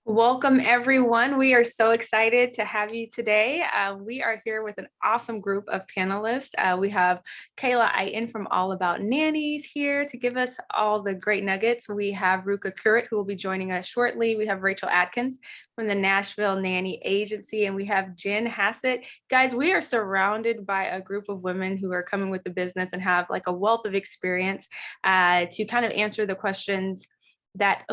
Welcome, everyone. We are so excited to have you today. We are here with an awesome group of panelists. We have Kayla Iton from All About Nannies here to give us all the great nuggets. We have Ruka Currit, who will be joining us shortly. We have Rachel Atkins from the Nashville Nanny Agency, and we have Jen Hassett. Guys, we are surrounded by a group of women who are coming with the business and have like a wealth of experience to kind of answer the questions that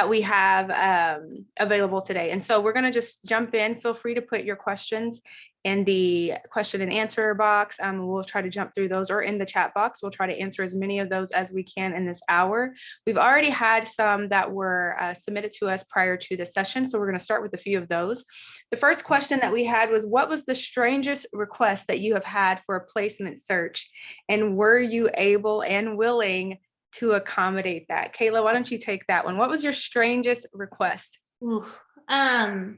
we have available today. And so we're going to just jump in. Feel free to put your questions in the question and answer box. We'll try to jump through those, or in the chat box. We'll try to answer as many of those as we can in this hour. We've already had some that were submitted to us prior to the session, so we're going to start with a few of those. The first question that we had was, what was the strangest request that you have had for a placement search, and were you able and willing to accommodate that? Kayla, why don't you take that one? What was your strangest request? I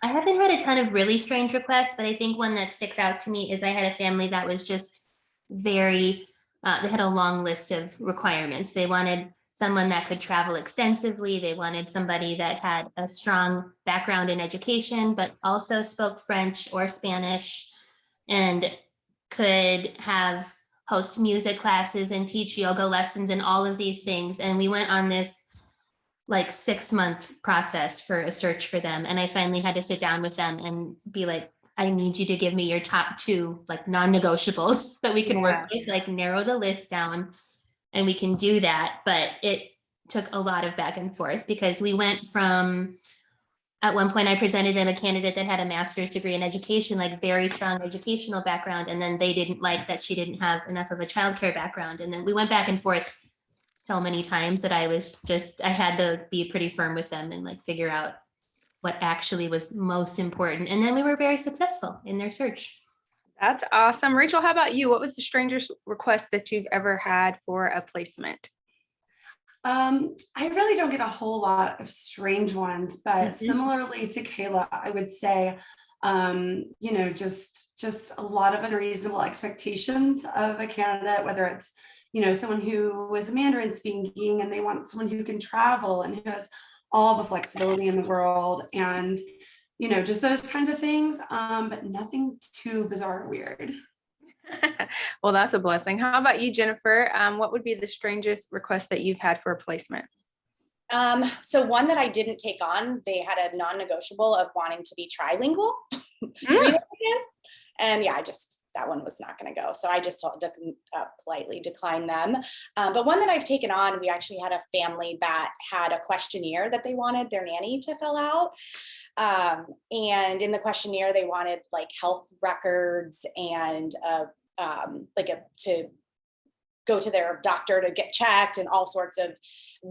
haven't had a ton of really strange requests, but I think one that sticks out to me is I had a family that was just they had a long list of requirements. They wanted someone that could travel extensively. They wanted somebody that had a strong background in education, but also spoke French or Spanish and could host music classes and teach yoga lessons and all of these things. And we went on this like 6-month process for a search for them. And I finally had to sit down with them and be like, I need you to give me your top 2 like non-negotiables that we can work with, like narrow the list down, and we can do that. But it took a lot of back and forth because we went from, at one point I presented them a candidate that had a master's degree in education, like very strong educational background. And then they didn't like that she didn't have enough of a childcare background. And then we went back and forth so many times that I had to be pretty firm with them and like figure out what actually was most important. And then we were very successful in their search. That's awesome. Rachel, how about you? What was the strangest request that you've ever had for a placement? I really don't get a whole lot of strange ones, but similarly to Kayla, I would say, just a lot of unreasonable expectations of a candidate, whether it's, someone who was a Mandarin speaking and they want someone who can travel and who has all the flexibility in the world, and, just those kinds of things, but nothing too bizarre or weird. Well, that's a blessing. How about you, Jennifer? What would be the strangest request that you've had for a placement? So one that I didn't take on, they had a non-negotiable of wanting to be trilingual. And yeah, that one was not going to go. So I just politely declined them. But one that I've taken on, we actually had a family that had a questionnaire that they wanted their nanny to fill out. And in the questionnaire, they wanted like health records and to go to their doctor to get checked and all sorts of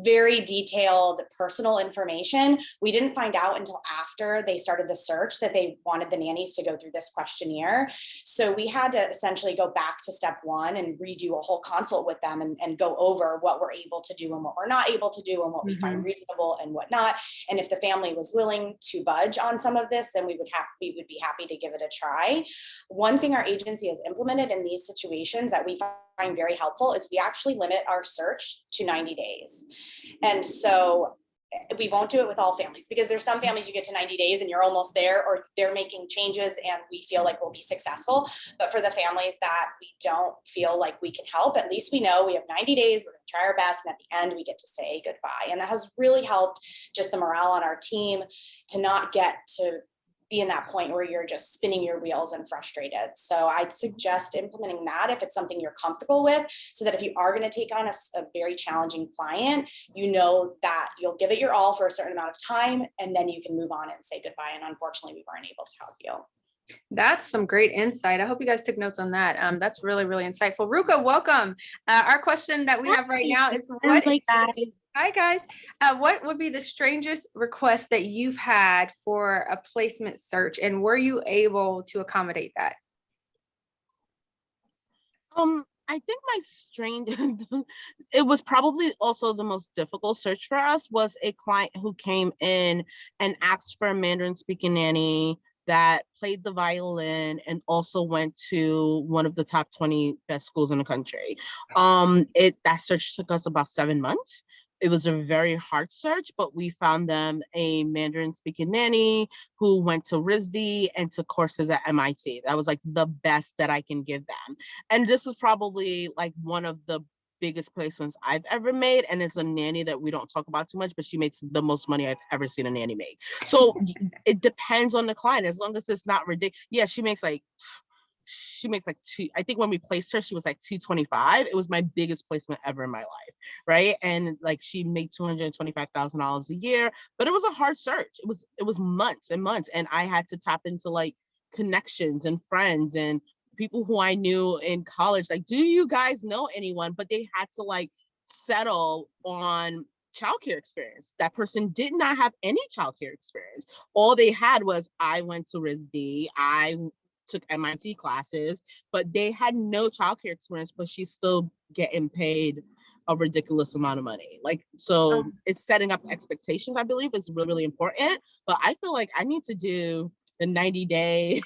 very detailed personal information. We didn't find out until after they started the search that they wanted the nannies to go through this questionnaire. So we had to essentially go back to step 1 and redo a whole consult with them and go over what we're able to do and what we're not able to do and what we find reasonable and what not. And if the family was willing to budge on some of this, then we would be happy to give it a try. One thing our agency has implemented in these situations that we find very helpful is we actually limit our search to 90 days. And so we won't do it with all families, because there's some families you get to 90 days and you're almost there, or they're making changes and we feel like we'll be successful. But for the families that we don't feel like we can help, at least we know we have 90 days, we're going to try our best, and at the end we get to say goodbye. And that has really helped just the morale on our team to not get to be in that point where you're just spinning your wheels and frustrated. So I'd suggest implementing that if it's something you're comfortable with, so that if you are going to take on a very challenging client, you know that you'll give it your all for a certain amount of time, and then you can move on and say goodbye. And unfortunately, we weren't able to help you. That's some great insight. I hope you guys took notes on that. That's really, really insightful. Ruka, welcome. Our question that we have right now is, Hi guys. What would be the strangest request that you've had for a placement search, and were you able to accommodate that? I think my strange, it was probably also the most difficult search for us, was a client who came in and asked for a Mandarin speaking nanny that played the violin and also went to one of the top 20 best schools in the country. That search took us about 7 months. it was a very hard search, but we found them a Mandarin speaking nanny who went to RISD and took courses at MIT. That was like the best that I can give them. And this is probably like one of the biggest placements I've ever made. And it's a nanny that we don't talk about too much, but she makes the most money I've ever seen a nanny make. So it depends on the client, as long as it's not ridiculous. Yeah, she makes like two, I think when we placed her, she was like 225. It was my biggest placement ever in my life, right? And like she made $225,000 a year, but it was a hard search. It was months and months, and I had to tap into like connections and friends and people who I knew in college. Like, do you guys know anyone? But they had to like settle on childcare experience. That person did not have any childcare experience. All they had was, I went to RISD, I took MIT classes, but they had no childcare experience, but she's still getting paid a ridiculous amount of money. Like, so it's setting up expectations, I believe, is really, really important. But I feel like I need to do the 90-day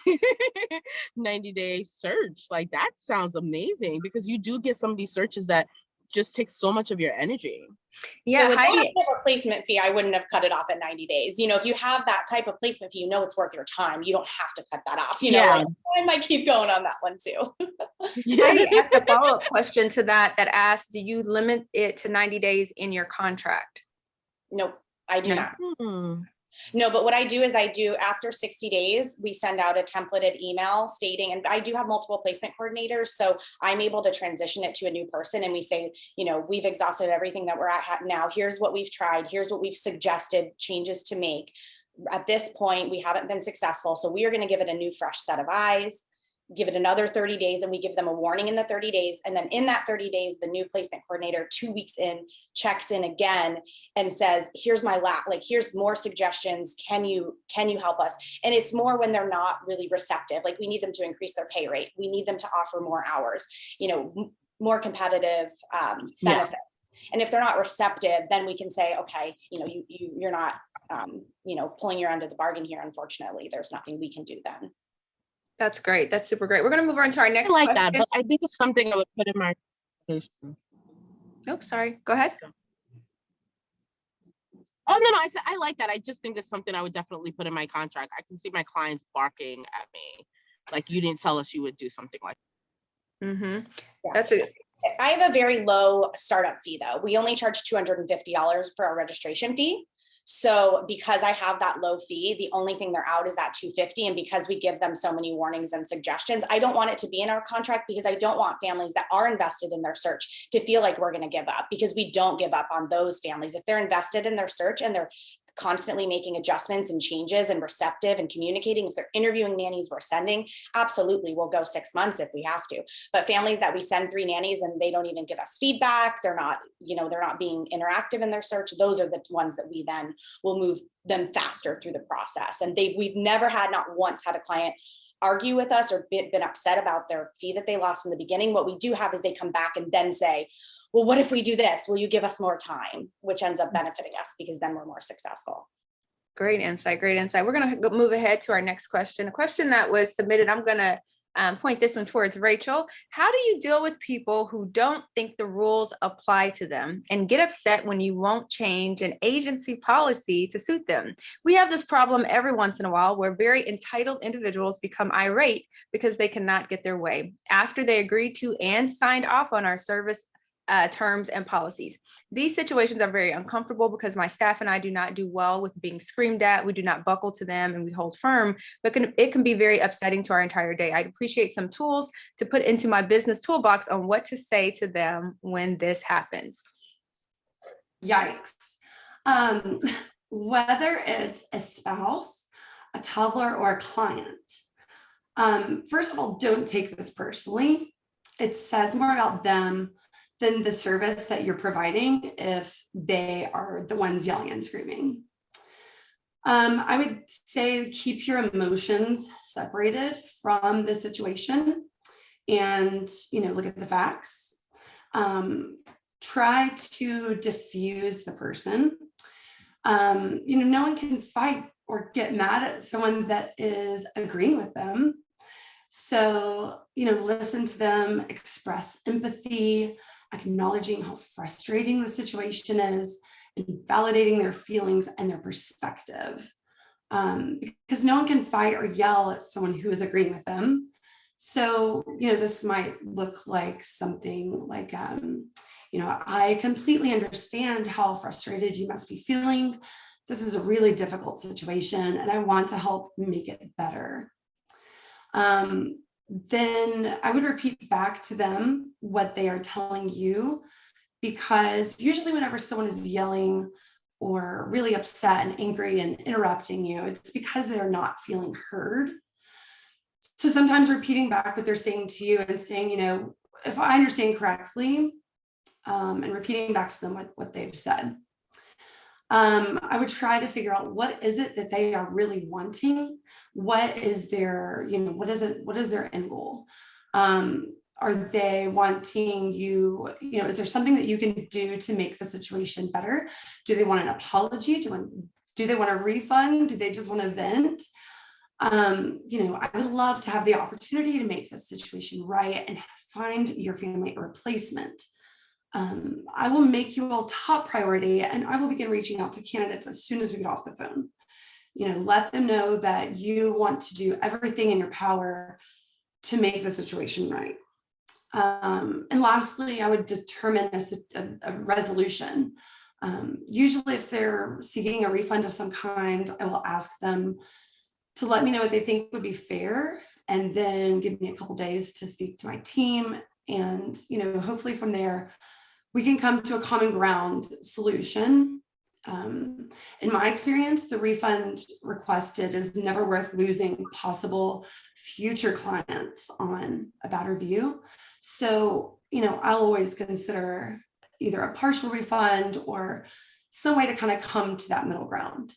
90-day search. Like, that sounds amazing, because you do get some of these searches that just take so much of your energy. Yeah, with Heidi. that type of placement fee, I wouldn't have cut it off at 90 days. You know, if you have that type of placement fee, you know it's worth your time. You don't have to cut that off. You know, Yeah. like, I might keep going on that one too. Heidi asked a follow-up question to that asked, do you limit it to 90 days in your contract? Nope, I do not. Hmm. No, but what I do is after 60 days, we send out a templated email stating, and I do have multiple placement coordinators, so I'm able to transition it to a new person. And we say, you know, we've exhausted everything that we're at now. Here's what we've tried. Here's what we've suggested changes to make. At this point, we haven't been successful. So we are going to give it a new, fresh set of eyes, give it another 30 days, and we give them a warning in the 30 days. And then in that 30 days, the new placement coordinator, 2 weeks in, checks in again and says, here's my here's more suggestions. Can you help us? And it's more when they're not really receptive. Like, we need them to increase their pay rate. We need them to offer more hours, you know, more competitive benefits. Yeah. And if they're not receptive, then we can say, okay, you know, you're not, you know, pulling your end of the bargain here. Unfortunately, there's nothing we can do then. That's great. That's super great. We're going to move on to our next I like question. that, but I think it's something I would put in my application. Nope, sorry. Go ahead. Oh, no, I said I like that. I just think it's something I would definitely put in my contract. I can see my clients barking at me. Like, you didn't tell us you would do something like that. Mm-hmm. Yeah. That's it. I have a very low startup fee though. We only charge $250 for our registration fee. So because I have that low fee, the only thing they're out is that $250. And because we give them so many warnings and suggestions, I don't want it to be in our contract, because I don't want families that are invested in their search to feel like we're going to give up, because we don't give up on those families. If they're invested in their search and they're constantly making adjustments and changes and receptive and communicating, if they're interviewing nannies we're sending, absolutely, we'll go 6 months if we have to. But families that we send 3 nannies and they don't even give us feedback, they're not, you know, they're not being interactive in their search, those are the ones that we then will move them faster through the process. And we've never had, not once had a client argue with us or been upset about their fee that they lost in the beginning. What we do have is they come back and then say, well, what if we do this? Will you give us more time? Which ends up benefiting us, because then we're more successful. Great insight. Great insight. We're going to move ahead to our next question. A question that was submitted. I'm going to point this one towards Rachel. How do you deal with people who don't think the rules apply to them and get upset when you won't change an agency policy to suit them? We have this problem every once in a while where very entitled individuals become irate because they cannot get their way after they agreed to and signed off on our service terms and policies. These situations are very uncomfortable because my staff and I do not do well with being screamed at. We do not buckle to them and we hold firm, but it can be very upsetting to our entire day. I'd appreciate some tools to put into my business toolbox on what to say to them when this happens. Yikes. Whether it's a spouse, a toddler, or a client, first of all, don't take this personally. It says more about them than the service that you're providing if they are the ones yelling and screaming. I would say keep your emotions separated from the situation and, you know, look at the facts. Try to diffuse the person. You know, no one can fight or get mad at someone that is agreeing with them. So, you know, listen to them, express empathy, acknowledging how frustrating the situation is, and validating their feelings and their perspective. Because no one can fight or yell at someone who is agreeing with them. So, this might look like something like, I completely understand how frustrated you must be feeling. This is a really difficult situation, and I want to help make it better. Then I would repeat back to them what they are telling you, because usually whenever someone is yelling or really upset and angry and interrupting you, it's because they're not feeling heard. So sometimes repeating back what they're saying to you and saying, if I understand correctly, and repeating back to them what they've said. I would try to figure out what is it that they are really wanting. What is their, what is their end goal? Are they wanting you, is there something that you can do to make the situation better? Do they want an apology? Do they want a refund? Do they just want to vent? I would love to have the opportunity to make this situation right and find your family a replacement. I will make you all top priority, and I will begin reaching out to candidates as soon as we get off the phone. Let them know that you want to do everything in your power to make the situation right. And lastly, I would determine a resolution. Usually if they're seeking a refund of some kind, I will ask them to let me know what they think would be fair, and then give me a couple days to speak to my team. And, hopefully from there, we can come to a common ground solution. In my experience, the refund requested is never worth losing possible future clients on a bad review. So, I'll always consider either a partial refund or some way to kind of come to that middle ground.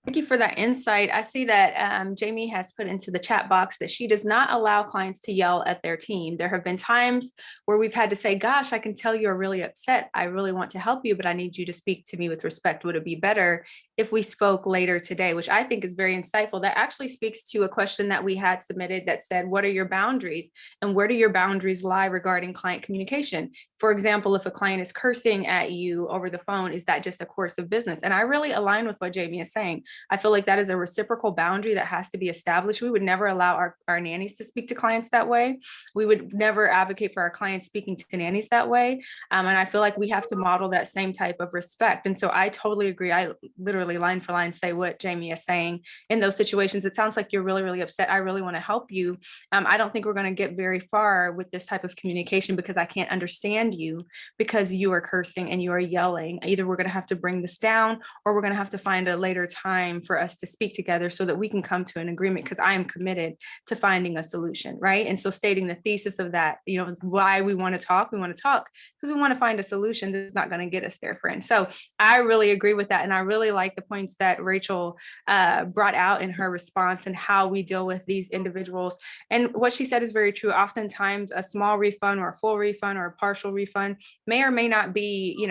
Thank you for that insight. I see that Jamie has put into the chat box that she does not allow clients to yell at their team. There have been times where we've had to say, gosh, I can tell you're really upset. I really want to help you, but I need you to speak to me with respect. Would it be better if we spoke later today? Which I think is very insightful. That actually speaks to a question that we had submitted that said, what are your boundaries? And where do your boundaries lie regarding client communication? For example, if a client is cursing at you over the phone, is that just a course of business? And I really align with what Jamie is saying. I feel like that is a reciprocal boundary that has to be established. We would never allow our nannies to speak to clients that way. We would never advocate for our clients speaking to nannies that way. And I feel like we have to model that same type of respect. And so I totally agree. I literally line for line say what Jamie is saying in those situations. It sounds like you're really, really upset. I really want to help you. I don't think we're going to get very far with this type of communication because I can't understand you because you are cursing and you are yelling. Either we're going to have to bring this down or we're going to have to find a later time for us to speak together so that we can come to an agreement, because I am committed to finding a solution, right? And so stating the thesis of that, why we want to talk because we want to find a solution that's not going to get us there, friend. So I really agree with that. And I really like the points that Rachel brought out in her response and how we deal with these individuals. And what she said is very true. Oftentimes a small refund or a full refund or a partial refund may or may not be,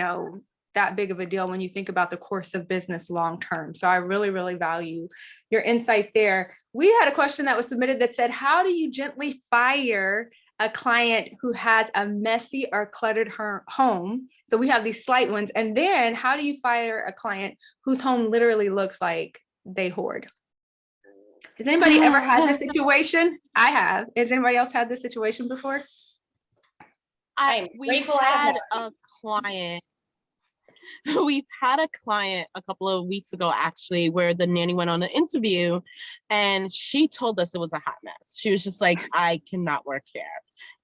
that big of a deal when you think about the course of business long term. So I really, really value your insight there. We had a question that was submitted that said, how do you gently fire a client who has a messy or cluttered home? So we have these slight ones. And then how do you fire a client whose home literally looks like they hoard? Has anybody ever had this situation? I have. Has anybody else had this situation before? We've had a client. We've had a client a couple of weeks ago, actually, where the nanny went on an interview and she told us it was a hot mess. She was just like, I cannot work here.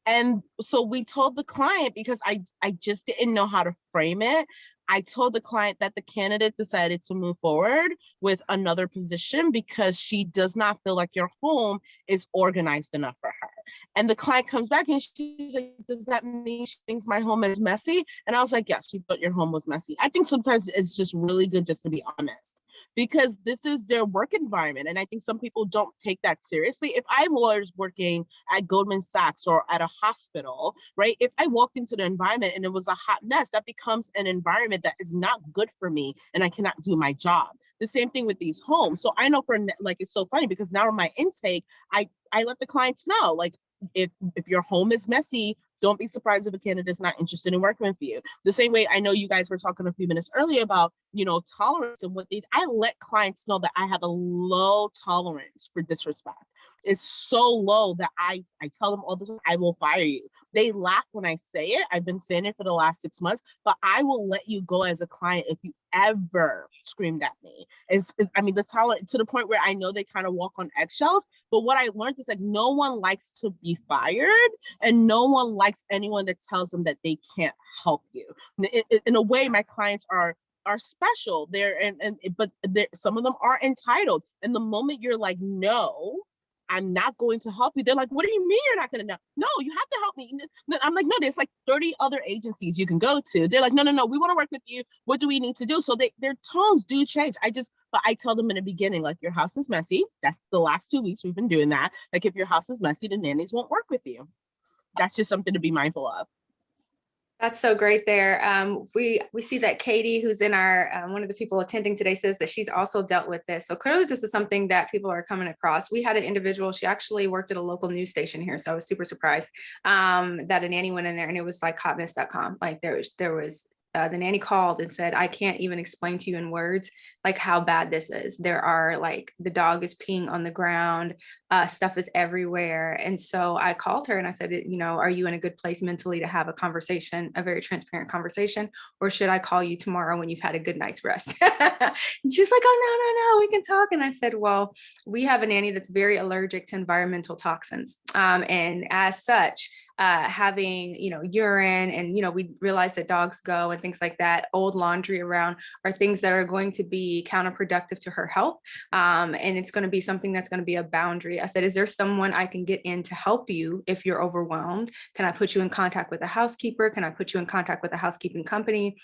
And so we told the client, because I just didn't know how to frame it. I told the client that the candidate decided to move forward with another position because she does not feel like your home is organized enough for her. And the client comes back and she's like, does that mean she thinks my home is messy? And I was like, yeah, she thought your home was messy. I think sometimes it's just really good just to be honest, because this is their work environment. And I think some people don't take that seriously. If I was working at Goldman Sachs or at a hospital, right? If I walked into the environment and it was a hot mess, that becomes an environment that is not good for me and I cannot do my job. The same thing with these homes. So I know it's so funny because now in my intake, I let the clients know, like, if your home is messy, Don't be surprised if a candidate's not interested in working with you. The same way I know you guys were talking a few minutes earlier about, tolerance and I let clients know that I have a low tolerance for disrespect. It's so low that I tell them all the time, I will fire you. They laugh when I say it. I've been saying it for the last 6 months, but I will let you go as a client if you ever screamed at me. The tolerance to the point where I know they kind of walk on eggshells. But what I learned is like, no one likes to be fired, and no one likes anyone that tells them that they can't help you. In a way, my clients are special. But some of them are entitled. And the moment you're like, no, I'm not going to help you, they're like, what do you mean you're not going to know? No, you have to help me. I'm like, no, there's like 30 other agencies you can go to. They're like, no, we want to work with you. What do we need to do? So their tones do change. But I tell them in the beginning, like, your house is messy. That's the last 2 weeks we've been doing that. Like, if your house is messy, the nannies won't work with you. That's just something to be mindful of. That's so great there. We see that Katie, who's in our, one of the people attending today, says that she's also dealt with this. So clearly this is something that people are coming across. We had an individual, she actually worked at a local news station here. So I was super surprised that a nanny went in there and it was like hotmess.com. Like there was the nanny called and said, I can't even explain to you in words like how bad this is. There are like, the dog is peeing on the ground, stuff is everywhere. And so I called her and I said, are you in a good place mentally to have a conversation, a very transparent conversation, or should I call you tomorrow when you've had a good night's rest? And she's like, oh, no, we can talk. And I said, well, we have a nanny that's very allergic to environmental toxins. And as such, having, urine and, we realize that dogs go and things like that, old laundry around are things that are going to be counterproductive to her health. And it's going to be something that's going to be a boundary. I said, is there someone I can get in to help you if you're overwhelmed? Can I put you in contact with a housekeeper? Can I put you in contact with a housekeeping company?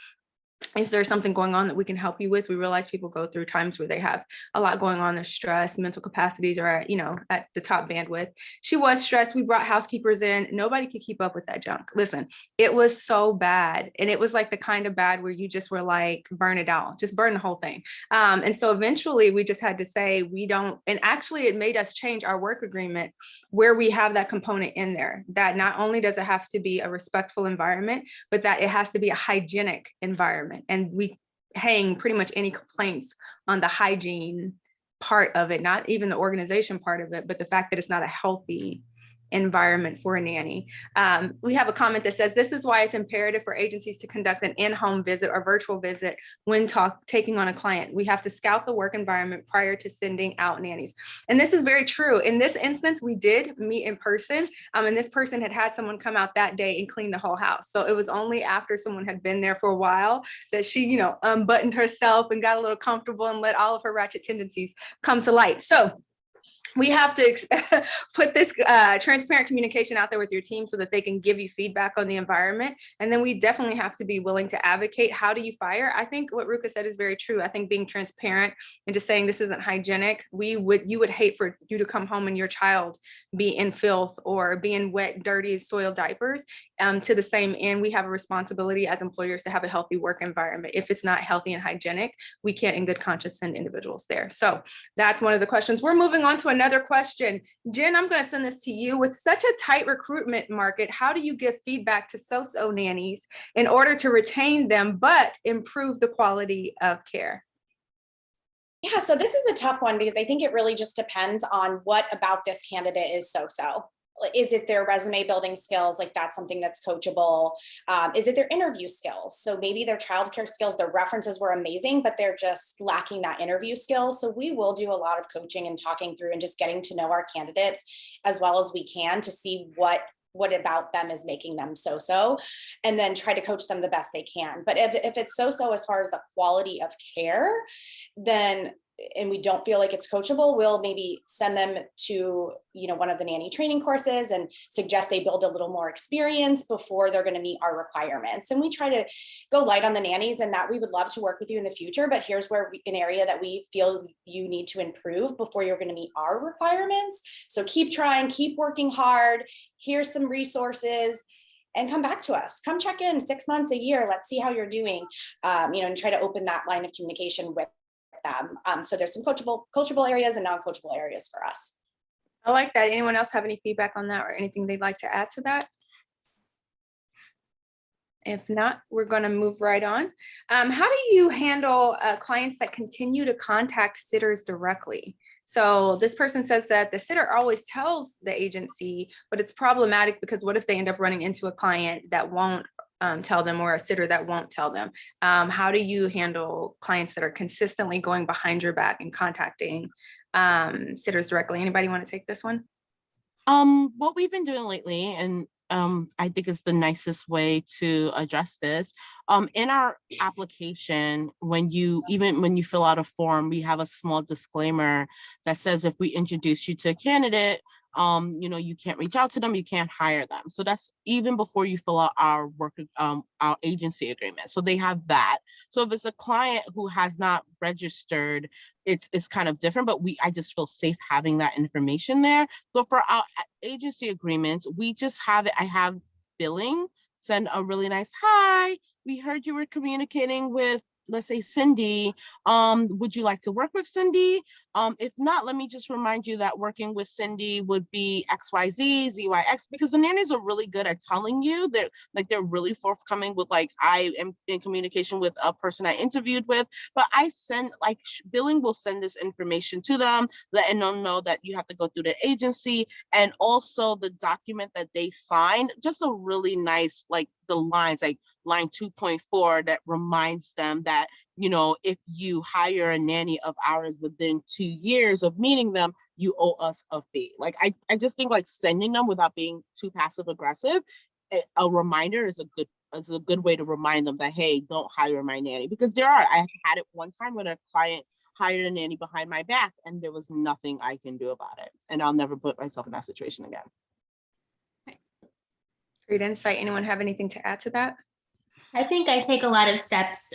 Is there something going on that we can help you with? We realize people go through times where they have a lot going on. Their stress, mental capacities are at the top bandwidth. She was stressed. We brought housekeepers in. Nobody could keep up with that junk. Listen, it was so bad. And it was like the kind of bad where you just were like, burn it out, just burn the whole thing. And so eventually we just had to say, we don't, and actually it made us change our work agreement where we have that component in there, that not only does it have to be a respectful environment, but that it has to be a hygienic environment. And we hang pretty much any complaints on the hygiene part of it, not even the organization part of it, but the fact that it's not a healthy environment for a nanny. We have a comment that says, this is why it's imperative for agencies to conduct an in-home visit or virtual visit when taking on a client. We have to scout the work environment prior to sending out nannies. And this is very true. In this instance, we did meet in person, and this person had someone come out that day and clean the whole house. So it was only after someone had been there for a while that she, unbuttoned herself and got a little comfortable and let all of her ratchet tendencies come to light. So we have to put this transparent communication out there with your team so that they can give you feedback on the environment. And then we definitely have to be willing to advocate. How do you fire? I think what Ruka said is very true. I think being transparent and just saying this isn't hygienic, you would hate for you to come home and your child be in filth or be in wet, dirty, soiled diapers. To the same end, we have a responsibility as employers to have a healthy work environment. If it's not healthy and hygienic, we can't in good conscience send individuals there. So that's one of the questions. We're moving on to another question. Jen, I'm going to send this to you. With such a tight recruitment market, how do you give feedback to so-so nannies in order to retain them, but improve the quality of care? Yeah, so this is a tough one because I think it really just depends on what about this candidate is so-so. Is it their resume building skills? Like that's something that's coachable. Is it their interview skills? So maybe their childcare skills, their references were amazing, but they're just lacking that interview skills. So we will do a lot of coaching and talking through and just getting to know our candidates as well as we can to see what about them is making them so-so, and then try to coach them the best they can. But if it's so-so as far as the quality of care, then and we don't feel like it's coachable, we'll maybe send them to, one of the nanny training courses and suggest they build a little more experience before they're going to meet our requirements. And we try to go light on the nannies and that we would love to work with you in the future, but here's where an area that we feel you need to improve before you're going to meet our requirements. So keep trying, keep working hard. Here's some resources. And come back to us. Come check in 6 months, a year. Let's see how you're doing, and try to open that line of communication with them. So there's some coachable areas and non-coachable areas for us. I like that. Anyone else have any feedback on that or anything they'd like to add to that? If not, we're going to move right on. How do you handle clients that continue to contact sitters directly? So this person says that the sitter always tells the agency, but it's problematic because what if they end up running into a client that won't tell them, or a sitter that won't tell them? How do you handle clients that are consistently going behind your back and contacting sitters directly? Anybody want to take this one? What we've been doing lately, and I think is the nicest way to address this. In our application, when you fill out a form, we have a small disclaimer that says if we introduce you to a candidate, you can't reach out to them, you can't hire them. So that's even before you fill out our our agency agreement. So they have that. So if it's a client who has not registered, it's kind of different, but I just feel safe having that information there. So for our agency agreements, we just have it. I have billing send a really nice, hi, we heard you were communicating with, let's say, Cindy. Would you like to work with Cindy? If not, let me just remind you that working with Cindy would be XYZ, ZYX, because the nannies are really good at telling you. They're really forthcoming with, like, I am in communication with a person I interviewed with, but I send, like, billing will send this information to them, letting them know that you have to go through the agency, and also the document that they signed, just a really nice, like, the lines, like line 2.4, that reminds them that, if you hire a nanny of ours within 2 years of meeting them, you owe us a fee. Like, I just think, like, sending them without being too passive aggressive, a reminder is a good way to remind them that, hey, don't hire my nanny. Because I had it one time when a client hired a nanny behind my back and there was nothing I can do about it. And I'll never put myself in that situation again. Great insight. Anyone have anything to add to that? I think I take a lot of steps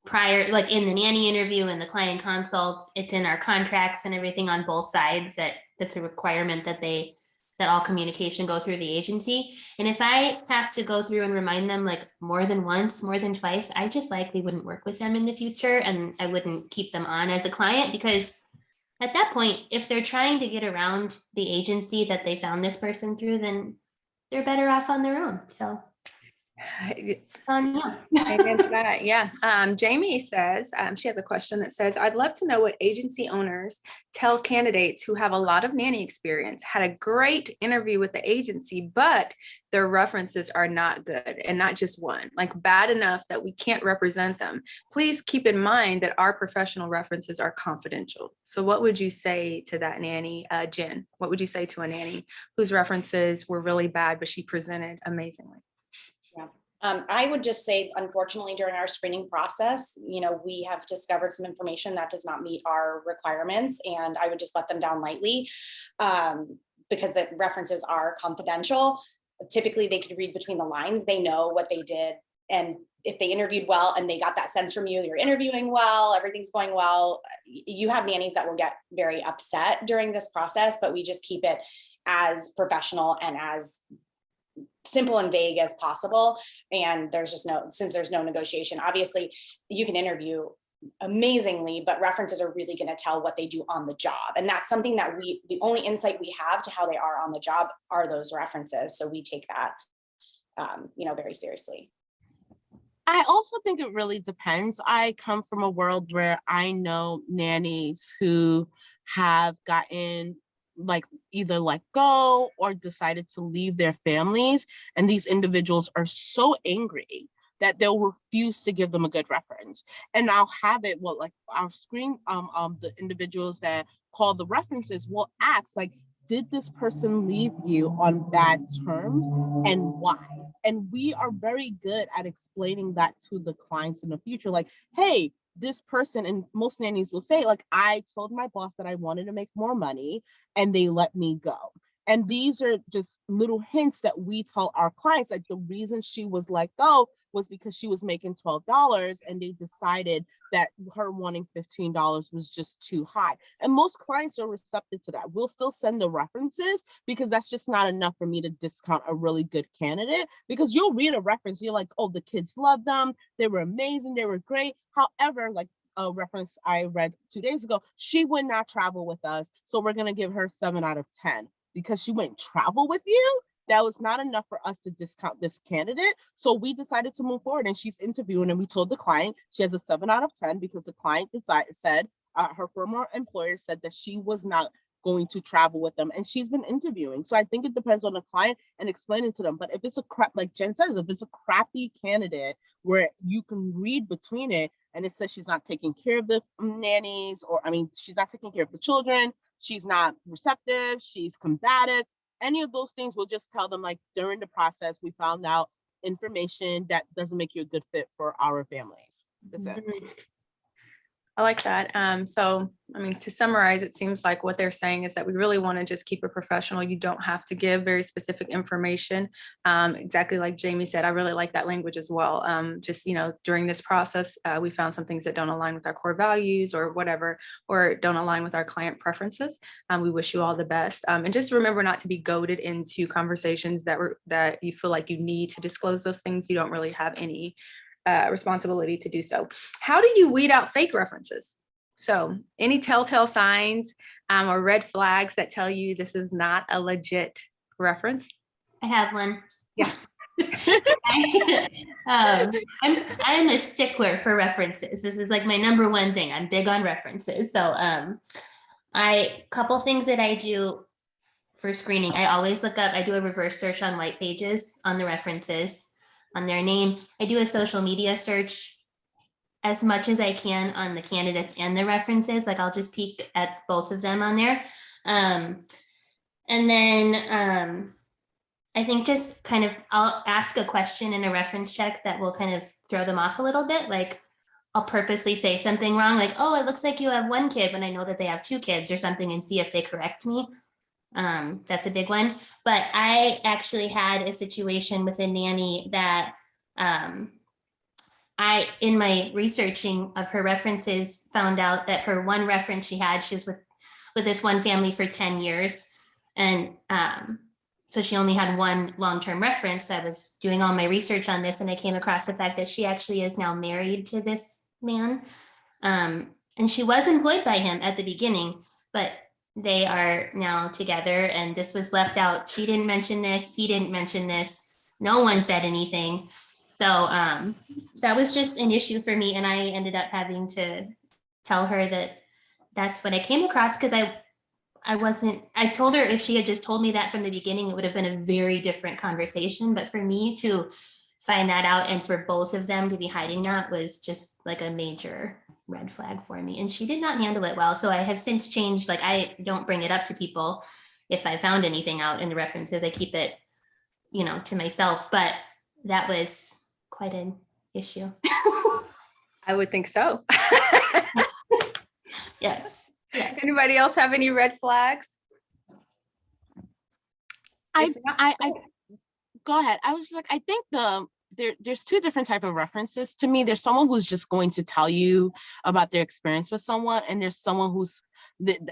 prior, like in the nanny interview and the client consults. It's in our contracts and everything on both sides that's a requirement that all communication go through the agency. And if I have to go through and remind them, like, more than once, more than twice, I just likely wouldn't work with them in the future, and I wouldn't keep them on as a client, because at that point, if they're trying to get around the agency that they found this person through, then they're better off on their own. So Amen to that. Yeah. Jamie says, she has a question that says, I'd love to know what agency owners tell candidates who have a lot of nanny experience, had a great interview with the agency, but their references are not good, and not just one, like bad enough that we can't represent them. Please keep in mind that our professional references are confidential. So what would you say to that nanny, Jen? What would you say to a nanny whose references were really bad, but she presented amazingly? I would just say, unfortunately, during our screening process, we have discovered some information that does not meet our requirements, and I would just let them down lightly, because the references are confidential. Typically, they could read between the lines. They know what they did, and if they interviewed well and they got that sense from you, you're interviewing well, everything's going well. You have nannies that will get very upset during this process, but we just keep it as professional and as simple and vague as possible. And since there's no negotiation, obviously you can interview amazingly, but references are really going to tell what they do on the job. And that's something that the only insight we have to how they are on the job are those references. So we take that, very seriously. I also think it really depends. I come from a world where I know nannies who have gotten, like, either let go or decided to leave their families, and these individuals are so angry that they'll refuse to give them a good reference. And I'll have it, like, our screen, the individuals that call the references will ask, like, did this person leave you on bad terms, and why? And we are very good at explaining that to the clients in the future, like, hey, this person, and most nannies will say, like, I told my boss that I wanted to make more money and they let me go. And these are just little hints that we tell our clients, like, the reason she was let go was because she was making $12 and they decided that her wanting $15 was just too high. And most clients are receptive to that. We'll still send the references because that's just not enough for me to discount a really good candidate, because you'll read a reference, you're like, oh, the kids love them, they were amazing, they were great. However, like a reference I read 2 days ago, she would not travel with us, so we're going to give her 7 out of 10 because she wouldn't travel with you. that was not enough for us to discount this candidate. So we decided to move forward, and she's interviewing, and we told the client she has a 7 out of 10 because the client said her former employer said that she was not going to travel with them, and she's been interviewing. So I think it depends on the client and explaining to them. But if it's a crap, like Jen says, if it's a crappy candidate where you can read between it and it says she's not taking care of the nannies, or she's not taking care of the children, she's not receptive, she's combative, any of those things, we'll just tell them, like, during the process we found out information that doesn't make you a good fit for our families. That's it. I like that. So, to summarize, it seems like what they're saying is that we really want to just keep it professional. You don't have to give very specific information. Exactly like Jamie said, I really like that language as well. Just, during this process, we found some things that don't align with our core values or whatever, or don't align with our client preferences. We wish you all the best. And just remember not to be goaded into conversations that you feel like you need to disclose those things. You don't really have any responsibility to do so. How do you weed out fake references? So any telltale signs or red flags that tell you this is not a legit reference? I have one. Yeah. I'm a stickler for references. This is like my number one thing. I'm big on references. So couple things that I do for screening. I always I do a reverse search on white pages on the references, on their name. I do a social media search as much as I can on the candidates and the references. Like, I'll just peek at both of them on there. And then I think just kind of, I'll ask a question in a reference check that will kind of throw them off a little bit. Like, I'll purposely say something wrong, like, oh, it looks like you have 1 kid, when I know that they have 2 kids or something, and see if they correct me. That's a big one. But I actually had a situation with a nanny that in my researching of her references, found out that her one reference she was with this one family for 10 years. And so she only had 1 long-term reference. I was doing all my research on this, and I came across the fact that she actually is now married to this man. And she was employed by him at the beginning, but they are now together, and this was left out. She didn't mention this. He didn't mention this. No one said anything. So that was just an issue for me. And I ended up having to tell her that that's what I came across, because I told her if she had just told me that from the beginning, it would have been a very different conversation. But for me to find that out, and for both of them to be hiding that, was just like a major red flag for me. And she did not handle it well. So I have since changed. Like, I don't bring it up to people if I found anything out in the references. I keep it, to myself. But that was quite an issue. I would think so. Yes. Anybody else have any red flags? I go ahead. I was just like, I think there's 2 different type of references to me. There's someone who's just going to tell you about their experience with someone, and there's someone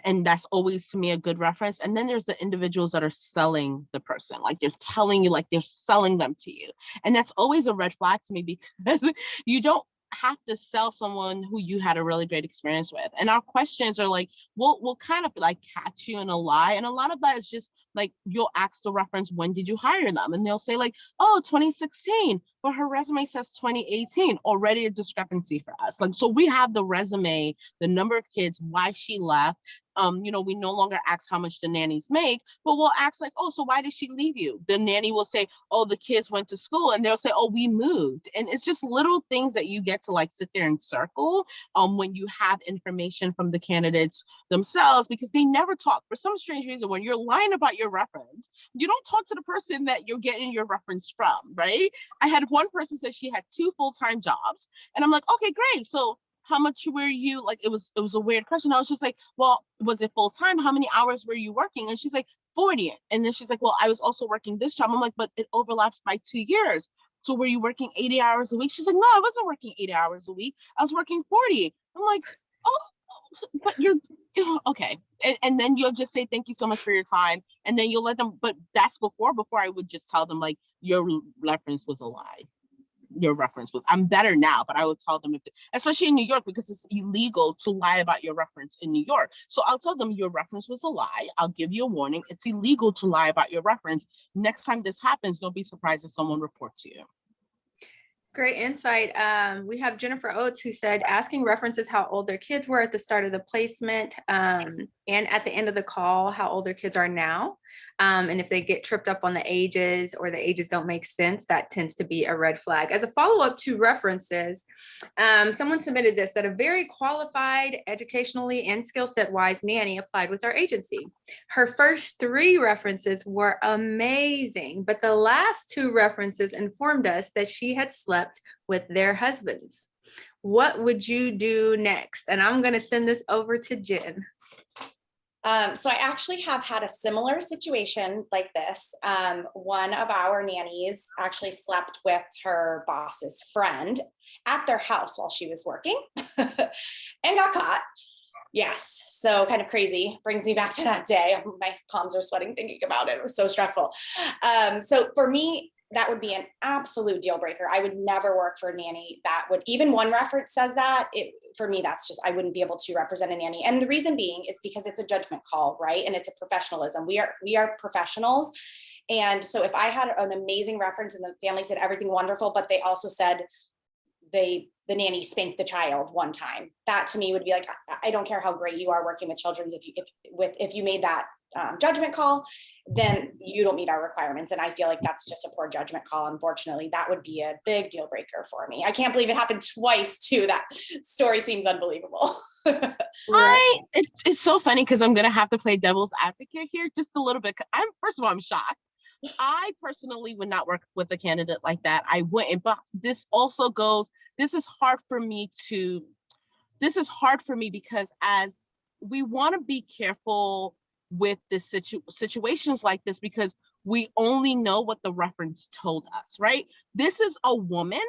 and that's always, to me, a good reference. And then there's the individuals that are selling the person, like they're telling you, like they're selling them to you, and that's always a red flag to me, because you don't have to sell someone who you had a really great experience with. And our questions are like, we'll kind of like catch you in a lie. And a lot of that is just like, you'll ask the reference, when did you hire them? And they'll say like, oh, 2016, but her resume says 2018, already a discrepancy for us. Like, so we have the resume, the number of kids, why she left. We no longer ask how much the nannies make, but we'll ask like, oh, so why did she leave you? The nanny will say, oh, the kids went to school, and they'll say, oh, we moved. And it's just little things that you get to like sit there and circle when you have information from the candidates themselves, because they never talk. For some strange reason, when you're lying about your reference, you don't talk to the person that you're getting your reference from, right? I had one person say she had 2 full-time jobs, and I'm like, okay, great. So how much were you, like, it was a weird question. I was just like, well, was it full time? How many hours were you working? And she's like, 40. And then she's like, well, I was also working this job. I'm like, but it overlaps by 2 years. So were you working 80 hours a week? She's like, no, I wasn't working 80 hours a week. I was working 40. I'm like, oh, but you're okay. And then you'll just say, thank you so much for your time. And then you'll let them, but that's before I would just tell them like, your reference was a lie. your reference was. I'm better now, but I would tell them, especially in New York, because it's illegal to lie about your reference in New York. So I'll tell them your reference was a lie. I'll give you a warning. It's illegal to lie about your reference. Next time this happens, don't be surprised if someone reports you. Great insight. We have Jennifer Oates, who said asking references how old their kids were at the start of the placement, and at the end of the call, how old their kids are now. And if they get tripped up on the ages or the ages don't make sense, that tends to be a red flag. As a follow-up to references, someone submitted this, that a very qualified educationally and skill set wise nanny applied with our agency. Her first 3 references were amazing, but the last 2 references informed us that she had slept with their husbands. What would you do next? And I'm going to send this over to Jen. So I actually have had a similar situation like this. One of our nannies actually slept with her boss's friend at their house while she was working and got caught. Yes. So kind of crazy. Brings me back to that day. My palms are sweating thinking about it. It was so stressful. So for me, that would be an absolute deal breaker. I would never work for a nanny that would, even one reference says that, for me, that's just, I wouldn't be able to represent a nanny. And the reason being is because it's a judgment call, right? And it's a professionalism. We are professionals. And so if I had an amazing reference and the family said everything wonderful, but they also said the nanny spanked the child one time, that to me would be like, I don't care how great you are working with children. If you made that judgment call, then you don't meet our requirements. And I feel like that's just a poor judgment call. Unfortunately, that would be a big deal breaker for me. I can't believe it happened twice too. That story seems unbelievable. It's so funny because I'm going to have to play devil's advocate here just a little bit. First of all, I'm shocked. I personally would not work with a candidate like that. I wouldn't, but this is hard for me because as we want to be careful with this situations like this, because we only know what the reference told us, right? This is a woman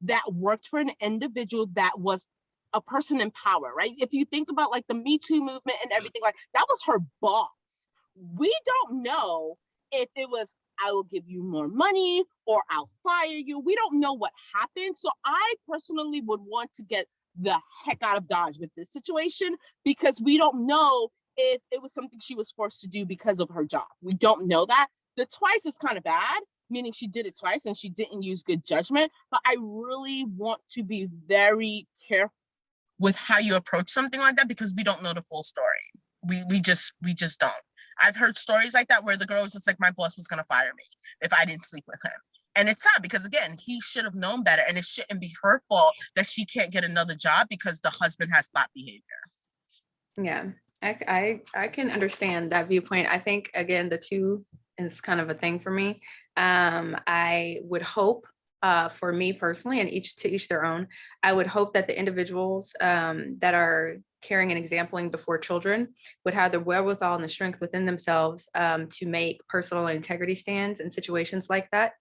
that worked for an individual that was a person in power, right? If you think about like the Me Too movement and everything, like that was her boss. We don't know if it was, I will give you more money or I'll fire you. We don't know what happened. So I personally would want to get the heck out of Dodge with this situation, because we don't know if it was something she was forced to do because of her job. We don't know that. The twice is kind of bad, meaning she did it twice and she didn't use good judgment. But I really want to be very careful with how you approach something like that, because we don't know the full story. We just don't. I've heard stories like that where the girl was just like, my boss was going to fire me if I didn't sleep with him. And it's sad because, again, he should have known better, and it shouldn't be her fault that she can't get another job because the husband has thought behavior. Yeah, I can understand that viewpoint. I think, again, the 2 is kind of a thing for me. I would hope, for me personally, and to each their own, I would hope that the individuals that are caring and exempling before children would have the wherewithal and the strength within themselves to make personal integrity stands in situations like that,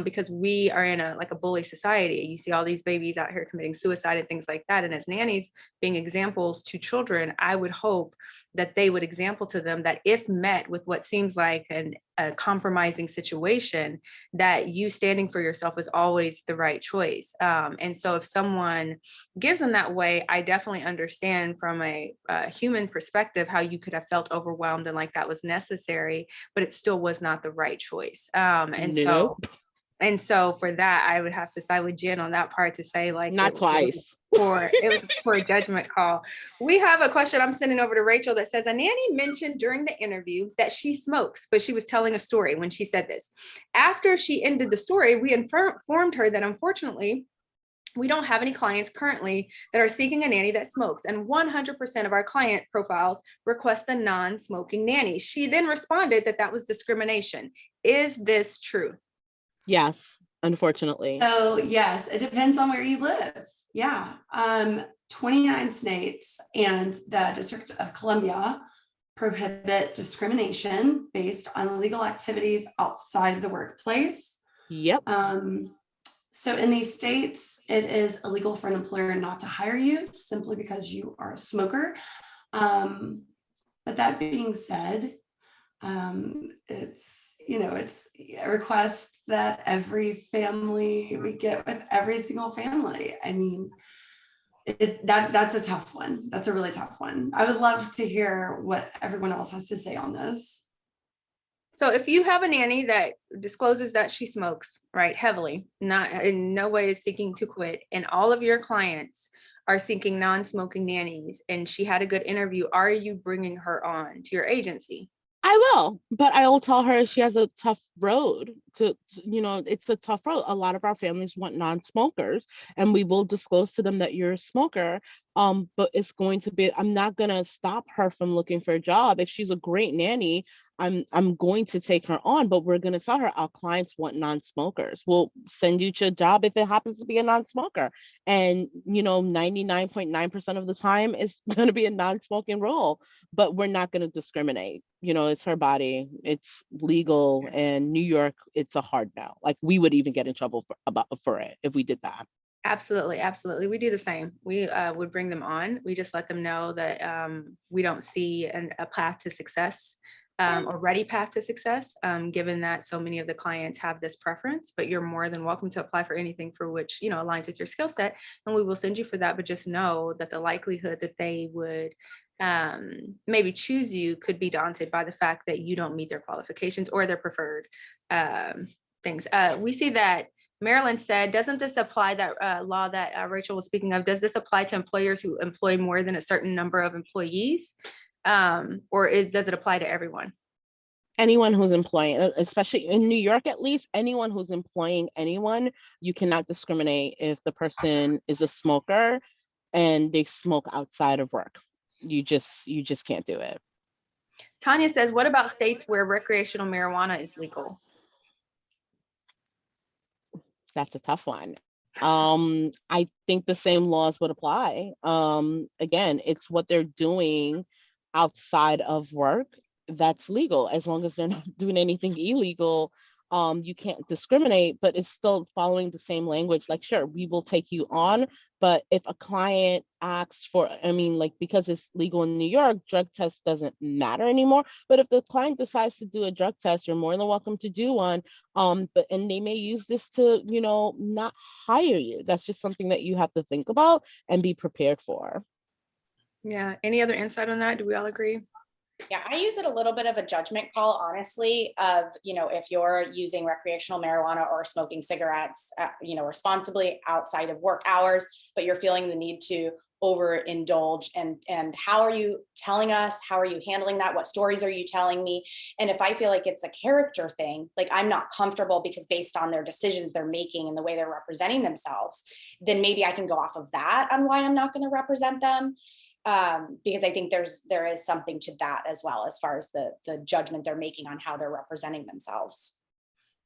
because we are in a bully society. You see all these babies out here committing suicide and things like that, and as nannies being examples to children, I would hope that they would example to them that if met with what seems like a compromising situation, that you standing for yourself is always the right choice. And so if someone gives them that way, I definitely understand from a human perspective how you could have felt overwhelmed and like that was necessary, but it still was not the right choice. And so for that, I would have to side with Jen on that part to say, like, not twice. It was for a judgment call. We have a question I'm sending over to Rachel that says, a nanny mentioned during the interview that she smokes, but she was telling a story when she said this. After she ended the story, we informed her that unfortunately, we don't have any clients currently that are seeking a nanny that smokes, and 100% of our client profiles request a non-smoking nanny. She then responded that that was discrimination. Is this true? Yes, unfortunately. So yes, it depends on where you live. Yeah. 29 states and the District of Columbia prohibit discrimination based on illegal activities outside of the workplace. Yep. So in these states, it is illegal for an employer not to hire you simply because you are a smoker. But that being said, it's, it's a request that every family we get with every single family. I mean, that's a tough one. That's a really tough one. I would love to hear what everyone else has to say on this. So if you have a nanny that discloses that she smokes, right, heavily, not in no way is seeking to quit, and all of your clients are seeking non-smoking nannies, and she had a good interview, are you bringing her on to your agency? I will, but I will tell her she has a tough road it's a tough road. A lot of our families want non-smokers, and we will disclose to them that you're a smoker. But it's going to be, I'm not gonna stop her from looking for a job. If she's a great nanny, I'm going to take her on, but we're gonna tell her our clients want non-smokers. We'll send you to a job if it happens to be a non-smoker. And 99.9% of the time it's gonna be a non-smoking role, but we're not gonna discriminate. It's her body, it's legal, and New York, it's a hard no. Like, we would even get in trouble for it if we did that. Absolutely, absolutely. We do the same. We would bring them on. We just let them know that we don't see a path to success or ready path to success, given that so many of the clients have this preference, but you're more than welcome to apply for anything for which, aligns with your skill set, and we will send you for that. But just know that the likelihood that they would maybe choose you could be daunted by the fact that you don't meet their qualifications or their preferred things. We see that Maryland said, doesn't this apply, that law that Rachel was speaking of, does this apply to employers who employ more than a certain number of employees? Or does it apply to everyone? Anyone who's employing, especially in New York, at least, anyone who's employing anyone, you cannot discriminate if the person is a smoker and they smoke outside of work. You just can't do it. Tanya says, what about states where recreational marijuana is legal? That's a tough one. I think the same laws would apply. Again, it's what they're doing outside of work that's legal. As long as they're not doing anything illegal, you can't discriminate, but it's still following the same language. Like, sure, we will take you on, but if a client asks for, because it's legal in New York, drug test doesn't matter anymore. But if the client decides to do a drug test, you're more than welcome to do one. And they may use this to, not hire you. That's just something that you have to think about and be prepared for. Yeah. Any other insight on that? Do we all agree? Yeah, I use it a little bit of a judgment call, honestly, of, if you're using recreational marijuana or smoking cigarettes, responsibly outside of work hours, but you're feeling the need to overindulge, and how are you telling us? How are you handling that? What stories are you telling me? And if I feel like it's a character thing, like I'm not comfortable because based on their decisions they're making and the way they're representing themselves, then maybe I can go off of that on why I'm not going to represent them. Because I think there is something to that as well, as far as the judgment they're making on how they're representing themselves.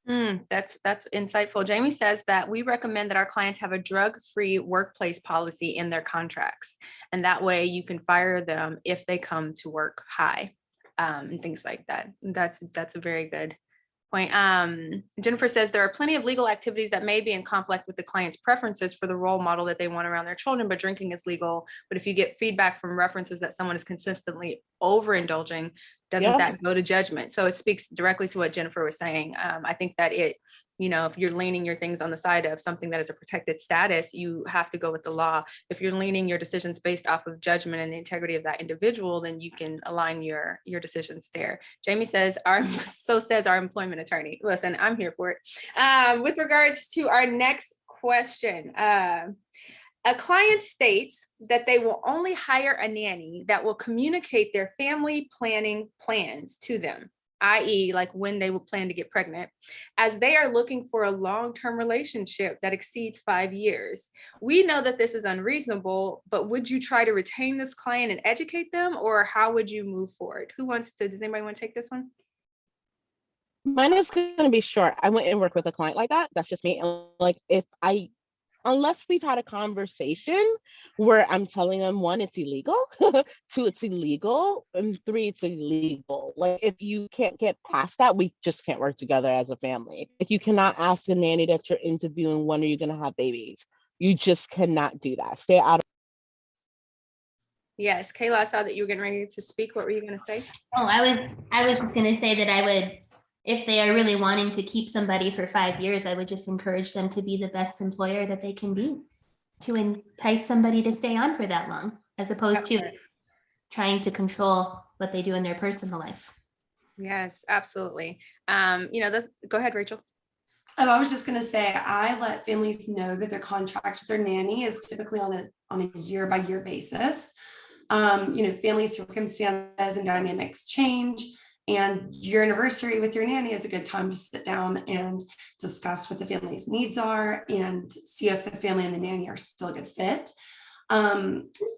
That's insightful. Jamie says that we recommend that our clients have a drug-free workplace policy in their contracts, and that way you can fire them if they come to work high, and things like that. That's a very good point. Jennifer says there are plenty of legal activities that may be in conflict with the client's preferences for the role model that they want around their children, but drinking is legal. But if you get feedback from references that someone is consistently overindulging, doesn't that go to judgment? So it speaks directly to what Jennifer was saying. I think that if you're leaning your things on the side of something that is a protected status, you have to go with the law. If you're leaning your decisions based off of judgment and the integrity of that individual, then you can align your decisions there. Jamie says, so says our employment attorney. Listen, I'm here for it. With regards to our next question, a client states that they will only hire a nanny that will communicate their family planning plans to them, i.e., like when they will plan to get pregnant, as they are looking for a long-term relationship that exceeds 5 years. We know that this is unreasonable, but would you try to retain this client and educate them, or how would you move forward? Does anybody want to take this one? Mine is going to be short. I went and work with a client like that. That's just me. And like, unless we've had a conversation where I'm telling them, 1, it's illegal, 2, it's illegal, and 3, it's illegal. Like, if you can't get past that, we just can't work together as a family. Like, you cannot ask a nanny that you're interviewing, when are you going to have babies? You just cannot do that. Stay out of. Yes, Kayla, I saw that you were getting ready to speak. What were you going to say? Oh, I was just going to say that I would if they are really wanting to keep somebody for 5 years, I would just encourage them to be the best employer that they can be, to entice somebody to stay on for that long, as opposed to trying to control what they do in their personal life. Yes, absolutely. Go ahead, Rachel. Oh, I was just going to say, I let families know that their contract with their nanny is typically on a year by year basis. Family circumstances and dynamics change, and your anniversary with your nanny is a good time to sit down and discuss what the family's needs are and see if the family and the nanny are still a good fit.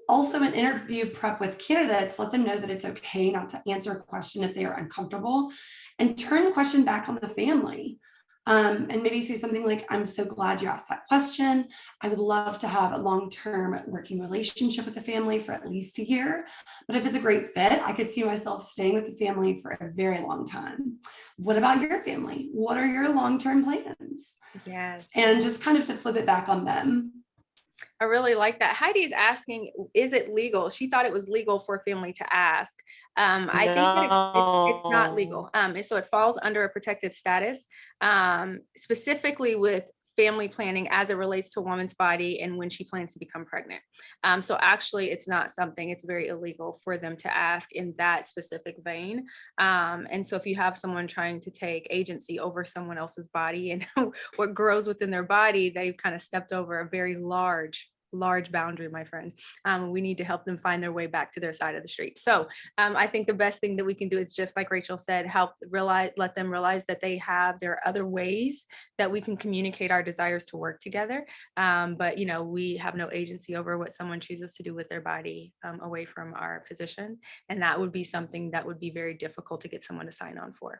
Also, an interview prep with candidates, let them know that it's okay not to answer a question if they are uncomfortable, and turn the question back on the family. And maybe say something like, I'm so glad you asked that question. I would love to have a long-term working relationship with the family for at least a year. But if it's a great fit, I could see myself staying with the family for a very long time. What about your family? What are your long-term plans? Yes. And just kind of to flip it back on them. I really like that. Heidi's asking, is it legal? She thought it was legal for a family to ask. I think that it's not legal. And so it falls under a protected status, specifically with family planning as it relates to a woman's body and when she plans to become pregnant. So actually it's not something, it's very illegal for them to ask in that specific vein. And so if you have someone trying to take agency over someone else's body and what grows within their body, they've kind of stepped over a very large boundary, my friend. We need to help them find their way back to their side of the street. So I think the best thing that we can do is, just like Rachel said, let them realize that there are other ways that we can communicate our desires to work together. But we have no agency over what someone chooses to do with their body away from our position. And that would be something that would be very difficult to get someone to sign on for.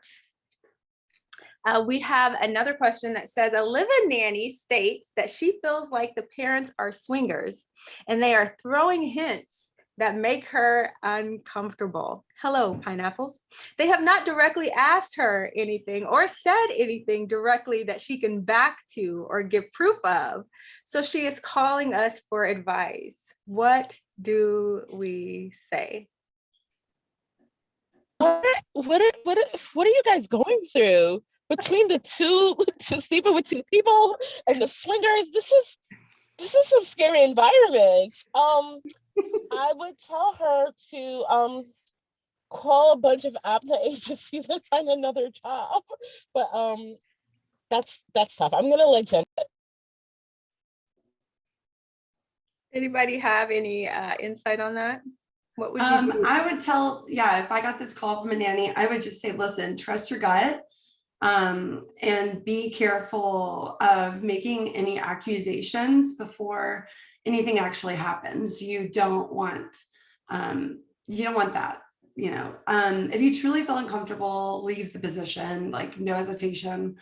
We have another question that says, a live-in nanny states that she feels like the parents are swingers and they are throwing hints that make her uncomfortable. Hello, pineapples. They have not directly asked her anything or said anything directly that she can back to or give proof of. So she is calling us for advice. What do we say? What are you guys going through? Between the two, sleeping with two people and the swingers, this is some scary environment. I would tell her to call a bunch of APNA agencies and find another job. But that's tough. I'm gonna let Jen. Anybody have any insight on that? What would you do? I would tell, if I got this call from a nanny, I would just say, listen, trust your gut. And be careful of making any accusations before anything actually happens. You don't want that, if you truly feel uncomfortable, leave the position, like no hesitation,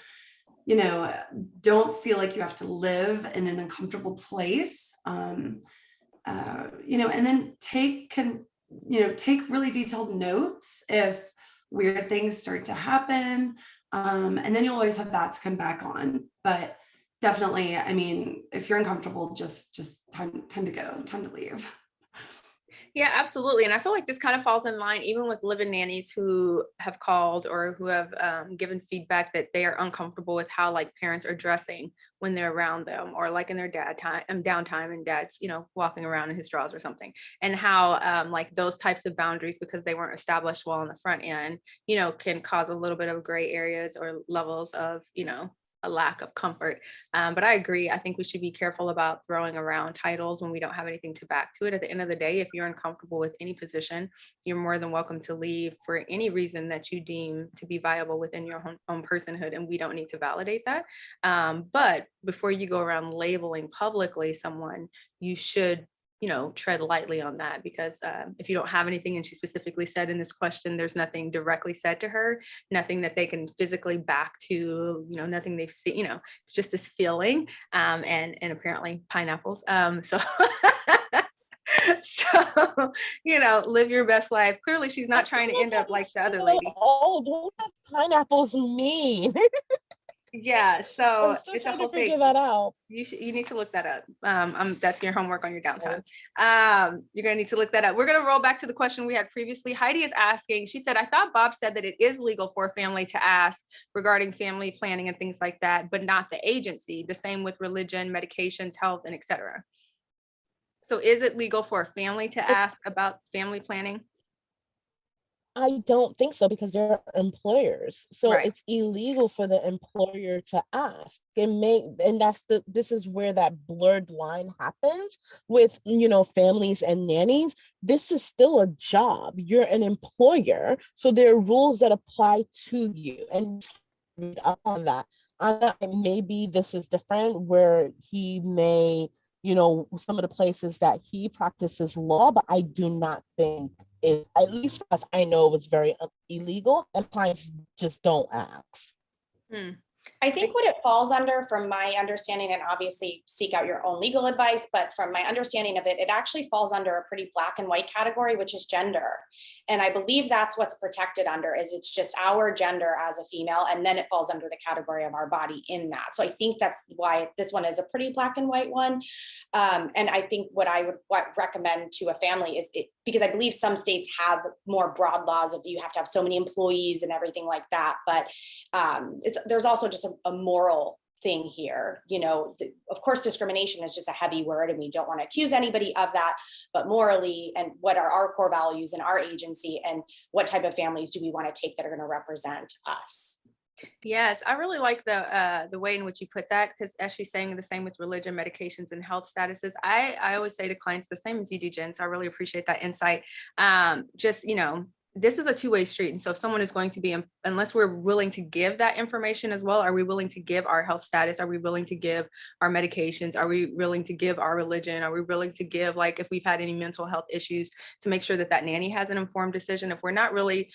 don't feel like you have to live in an uncomfortable place, and then take really detailed notes if weird things start to happen. And then you'll always have that to come back on. But definitely, I mean, if you're uncomfortable, just time to go, time to leave. Yeah, absolutely. And I feel like this kind of falls in line even with live-in nannies who have called or who have given feedback that they are uncomfortable with how like parents are dressing when they're around them, or like in their downtime and dad's, walking around in his drawers or something, and how like those types of boundaries, because they weren't established well on the front end, can cause a little bit of gray areas or levels of, a lack of comfort. But I agree. I think we should be careful about throwing around titles when we don't have anything to back to it. At the end of the day, if you're uncomfortable with any position, you're more than welcome to leave for any reason that you deem to be viable within your own personhood, and we don't need to validate that. But before you go around labeling publicly someone, you should tread lightly on that, because if you don't have anything, and she specifically said in this question, there's nothing directly said to her, nothing that they can physically back to, nothing they've seen, it's just this feeling, and apparently pineapples. So live your best life. Clearly she's not trying to end up like the other lady. Oh, what does pineapples mean? Yeah, so I'm still it's a trying to whole figure thing. that out. You need to look that up. That's your homework on your downtime. You're gonna need to look that up. We're gonna roll back to the question we had previously. Heidi is asking, she said, I thought Bob said that it is legal for a family to ask regarding family planning and things like that, but not the agency. The same with religion, medications, health, and etc. So is it legal for a family to ask about family planning? I don't think so because they're employers. So Right. it's illegal for the employer to ask. And this is where that blurred line happens with, families and nannies. This is still a job. You're an employer. So there are rules that apply to you. And read up on that. Maybe this is different where he may, some of the places that he practices law, but I do not think it, at least as I know, it was very illegal and clients just don't ask. Hmm. I think what it falls under, from my understanding, and obviously seek out your own legal advice, but from my understanding of it, it actually falls under a pretty black and white category, which is gender. And I believe that's what's protected under, is it's just our gender as a female, and then it falls under the category of our body in that. So I think that's why this one is a pretty black and white one. And I think what I would recommend to a family is because I believe some states have more broad laws of you have to have so many employees and everything like that. But there's also just a moral thing here. Of course, discrimination is just a heavy word and we don't want to accuse anybody of that, but morally, and what are our core values in our agency, and what type of families do we want to take that are going to represent us? Yes, I really like the way in which you put that, because as she's saying, the same with religion, medications, and health statuses. I always say to clients the same as you do, Jen. So I really appreciate that insight. This is a two-way street. And so if someone is going to be, unless we're willing to give that information as well, are we willing to give our health status? Are we willing to give our medications? Are we willing to give our religion? Are we willing to give, like, if we've had any mental health issues, to make sure that that nanny has an informed decision? If we're not really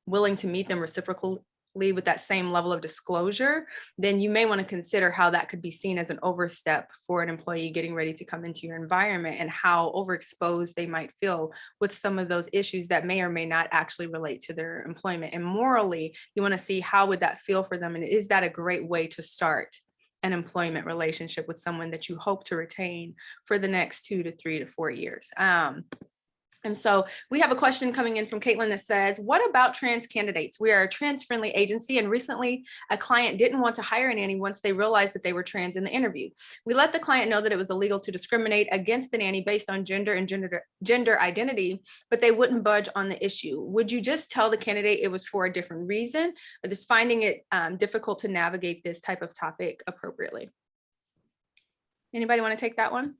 willing to meet them reciprocally with that same level of disclosure, then you may want to consider how that could be seen as an overstep for an employee getting ready to come into your environment, and how overexposed they might feel with some of those issues that may or may not actually relate to their employment. And morally, you want to see how would that feel for them, and is that a great way to start an employment relationship with someone that you hope to retain for the next 2 to 3 to 4 years. And so we have a question coming in from Caitlin that says, what about trans candidates? We are a trans-friendly agency, and recently a client didn't want to hire a nanny once they realized that they were trans in the interview. We let the client know that it was illegal to discriminate against the nanny based on gender and gender identity, but they wouldn't budge on the issue. Would you just tell the candidate it was for a different reason, or just finding it difficult to navigate this type of topic appropriately? Anybody want to take that one?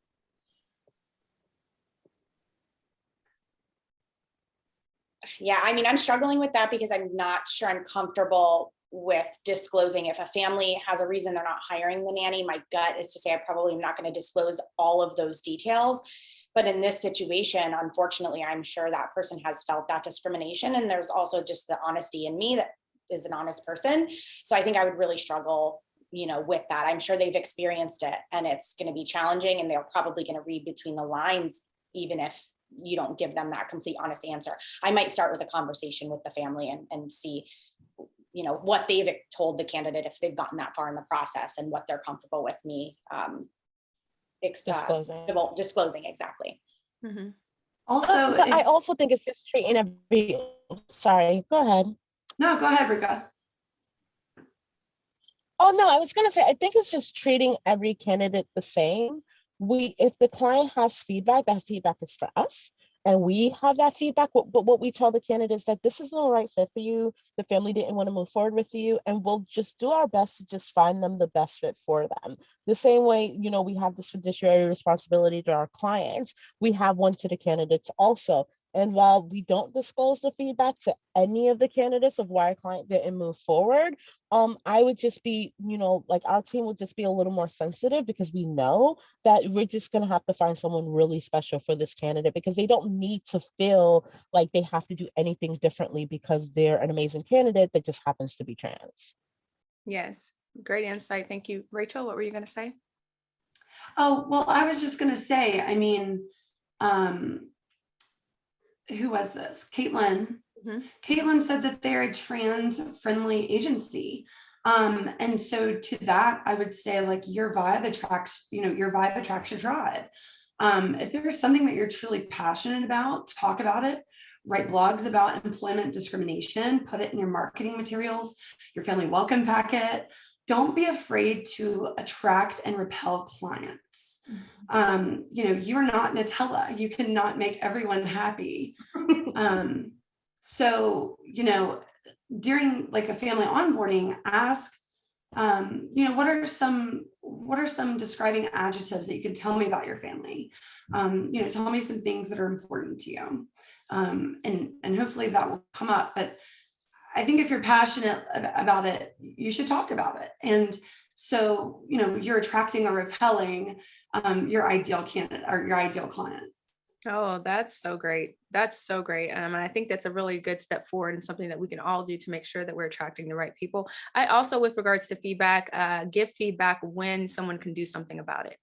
Yeah, I mean, I'm struggling with that because I'm not sure I'm comfortable with disclosing. If a family has a reason they're not hiring the nanny, my gut is to say I probably am not going to disclose all of those details. But in this situation, unfortunately, I'm sure that person has felt that discrimination. And there's also just the honesty in me that is an honest person. So I think I would really struggle, with that. I'm sure they've experienced it and it's going to be challenging, and they're probably going to read between the lines, even if you don't give them that complete honest answer. I might start with a conversation with the family and see, what they've told the candidate if they've gotten that far in the process, and what they're comfortable with me disclosing exactly. Mm-hmm. Also, but I also think it's just treating sorry, go ahead. No, go ahead, Rika. Oh no, I was gonna say, I think it's just treating every candidate the same. If the client has feedback, that feedback is for us, and we have that feedback. But what we tell the candidates that this is not the right fit for you. The family didn't want to move forward with you, and we'll just do our best to just find them the best fit for them. The same way, we have this fiduciary responsibility to our clients, we have one to the candidates also. And while we don't disclose the feedback to any of the candidates of why a client didn't move forward, I would just be, like our team would just be a little more sensitive, because we know that we're just going to have to find someone really special for this candidate, because they don't need to feel like they have to do anything differently because they're an amazing candidate that just happens to be trans. Yes, great insight. Thank you. Rachel, what were you going to say? Oh, well, I was just going to say, I mean, who was this? Caitlin. Mm-hmm. Caitlin said that they're a trans-friendly agency. And so to that, I would say like your vibe attracts, your vibe attracts your tribe. If there's something that you're truly passionate about, talk about it. Write blogs about employment discrimination, put it in your marketing materials, your family welcome packet. Don't be afraid to attract and repel clients. You're not Nutella. You cannot make everyone happy. So, during like a family onboarding, ask, what are some describing adjectives that you can tell me about your family? Tell me some things that are important to you. And hopefully that will come up. But I think if you're passionate about it, you should talk about it. And so, you're attracting or repelling your ideal candidate or your ideal client. Oh, that's so great. That's so great. And I think that's a really good step forward and something that we can all do to make sure that we're attracting the right people. I also, with regards to feedback, give feedback when someone can do something about it.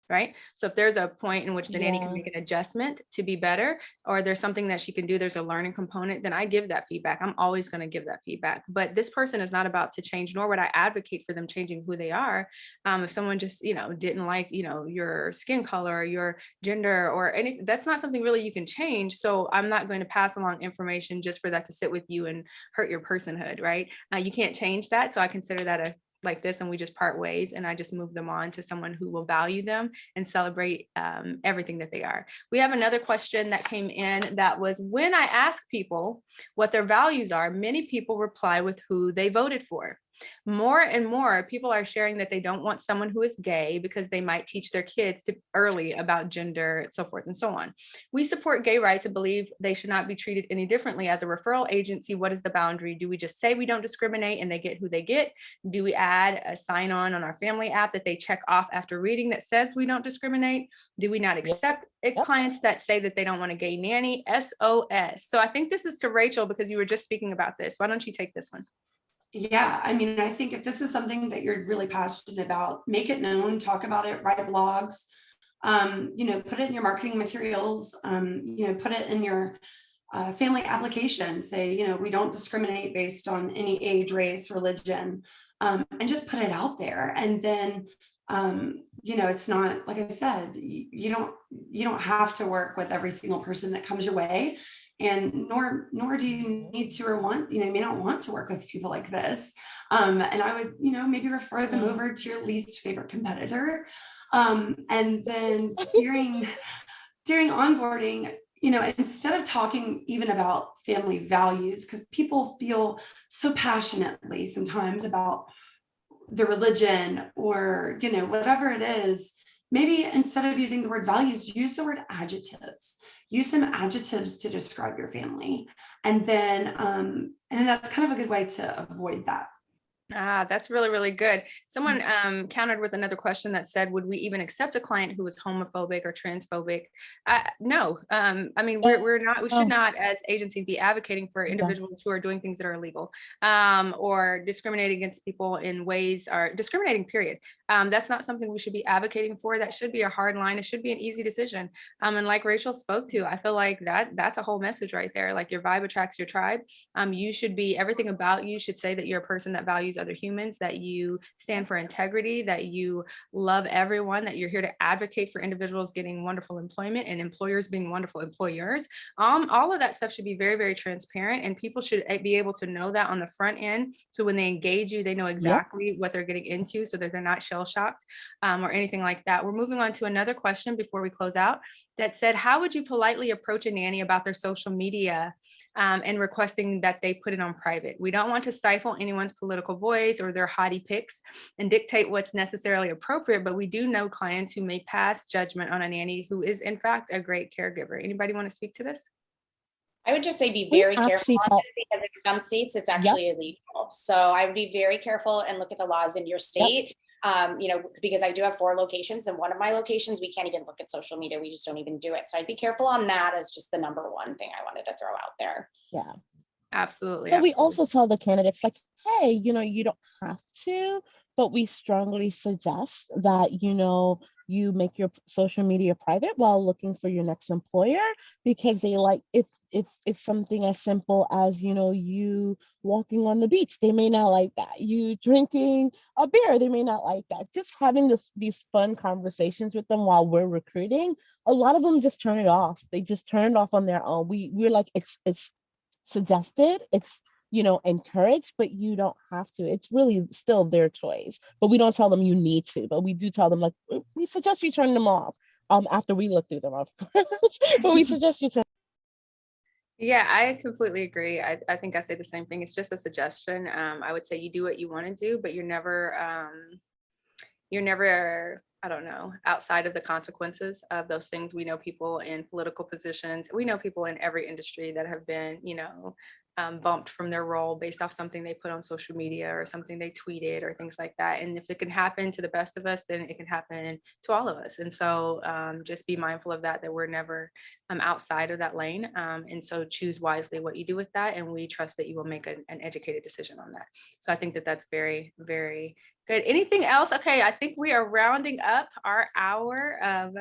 Right. So if there's a point in which the nanny can make an adjustment to be better, or there's something that she can do, there's a learning component, then I give that feedback. I'm always going to give that feedback. But this person is not about to change, nor would I advocate for them changing who they are. If someone just, didn't like, your skin color, your gender, or anything, that's not something really you can change. So I'm not going to pass along information just for that to sit with you and hurt your personhood. Right. You can't change that. So I consider that like this, and we just part ways, and I just move them on to someone who will value them and celebrate everything that they are. We have another question that came in that was, when I ask people what their values are, many people reply with who they voted for. More and more people are sharing that they don't want someone who is gay because they might teach their kids early about gender, so forth and so on. We support gay rights and believe they should not be treated any differently. As a referral agency, what is the boundary? Do we just say we don't discriminate and they get who they get? Do we add a sign-on on our family app that they check off after reading that says we don't discriminate? Do we not accept clients that say that they don't want a gay nanny? SOS. So I think this is to Rachel, because you were just speaking about this. Why don't you take this one? Yeah, I mean, I think if this is something that you're really passionate about, make it known, talk about it, write blogs, put it in your marketing materials, put it in your family application, say, we don't discriminate based on any age, race, religion, and just put it out there. And then, it's not, like I said, you don't have to work with every single person that comes your way. And nor do you need to or want, you may not want to work with people like this. And I would, maybe refer them over to your least favorite competitor. And then during onboarding, instead of talking even about family values, because people feel so passionately sometimes about the religion or, whatever it is, maybe instead of using the word values, use the word adjectives. Use some adjectives to describe your family. And then that's kind of a good way to avoid that. That's really, really good. Someone countered with another question that said, would we even accept a client who is homophobic or transphobic? No. I mean, we should not as agencies be advocating for individuals who are doing things that are illegal or discriminating against people in ways, or discriminating, period. That's not something we should be advocating for. That should be a hard line. It should be an easy decision. And like Rachel spoke to, I feel like that's a whole message right there. Like, your vibe attracts your tribe. You should be, everything about you should say that you're a person that values other humans, that you stand for integrity, that you love everyone, that you're here to advocate for individuals getting wonderful employment and employers being wonderful employers. All of that stuff should be very, very transparent, and people should be able to know that on the front end. So when they engage you, they know exactly what they're getting into, so that they're not shell shocked or anything like that. We're moving on to another question before we close out that said, how would you politely approach a nanny about their social media and requesting that they put it on private? We don't want to stifle anyone's political voice or their haughty pics and dictate what's necessarily appropriate, but we do know clients who may pass judgment on a nanny who is in fact a great caregiver. Anybody want to speak to this? I would just say be very careful on this, because in some states it's actually illegal. So I would be very careful and look at the laws in your state. Because I do have 4 locations, and one of my locations, we can't even look at social media. We just don't even do it. So I'd be careful on that as just the number one thing I wanted to throw out there. Yeah, absolutely. But we also tell the candidates, like, hey, you don't have to, but we strongly suggest that, you make your social media private while looking for your next employer, because they like, if if it's something as simple as, you walking on the beach, they may not like that. You drinking a beer, they may not like that. Just having these fun conversations with them while we're recruiting, a lot of them just turn it off. They just turn it off on their own. We're like, it's suggested, it's encouraged, but you don't have to. It's really still their choice. But we don't tell them you need to, but we do tell them, like, we suggest you turn them off after we look through them, of course. But we suggest you turn. Yeah, I completely agree. I think I say the same thing. It's just a suggestion. I would say you do what you want to do, but you're never, I don't know, outside of the consequences of those things. We know people in political positions. We know people in every industry that have been, bumped from their role based off something they put on social media or something they tweeted or things like that. And if it can happen to the best of us, then it can happen to all of us. And so just be mindful of that we're never outside of that lane. And so choose wisely what you do with that. And we trust that you will make an educated decision on that. So I think that that's very, very good. Anything else? Okay, I think we are rounding up our hour of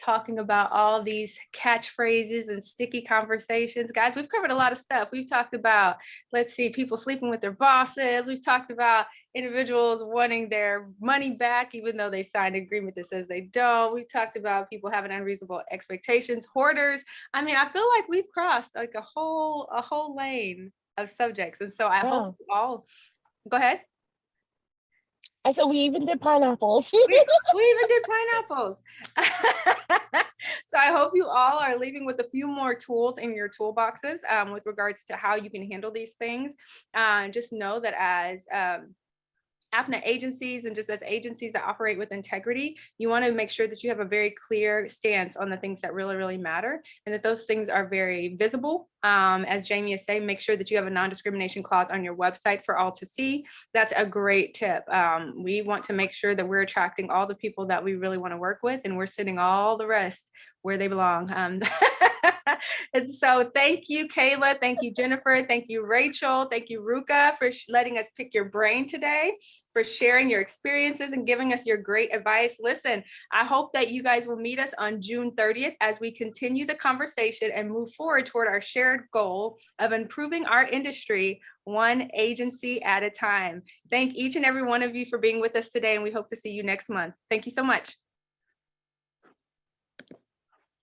talking about all these catchphrases and sticky conversations. Guys, we've covered a lot of stuff. We've talked about, let's see, people sleeping with their bosses. We've talked about individuals wanting their money back, even though they signed an agreement that says they don't. We've talked about people having unreasonable expectations, hoarders. I mean, I feel like we've crossed like a whole lane of subjects. And so I hope you all, go ahead. I said we even did pineapples. we even did pineapples. So I hope you all are leaving with a few more tools in your toolboxes with regards to how you can handle these things. Just know that as APNA agencies and just as agencies that operate with integrity, you want to make sure that you have a very clear stance on the things that really, really matter, and that those things are very visible. As Jamie is saying, make sure that you have a non-discrimination clause on your website for all to see. That's a great tip. We want to make sure that we're attracting all the people that we really want to work with, and we're sending all the rest where they belong. And so thank you, Kayla. Thank you, Jennifer. Thank you, Rachel. Thank you, Ruka, for letting us pick your brain today, for sharing your experiences and giving us your great advice. Listen, I hope that you guys will meet us on June 30th as we continue the conversation and move forward toward our shared goal of improving our industry one agency at a time. Thank each and every one of you for being with us today, and we hope to see you next month. Thank you so much.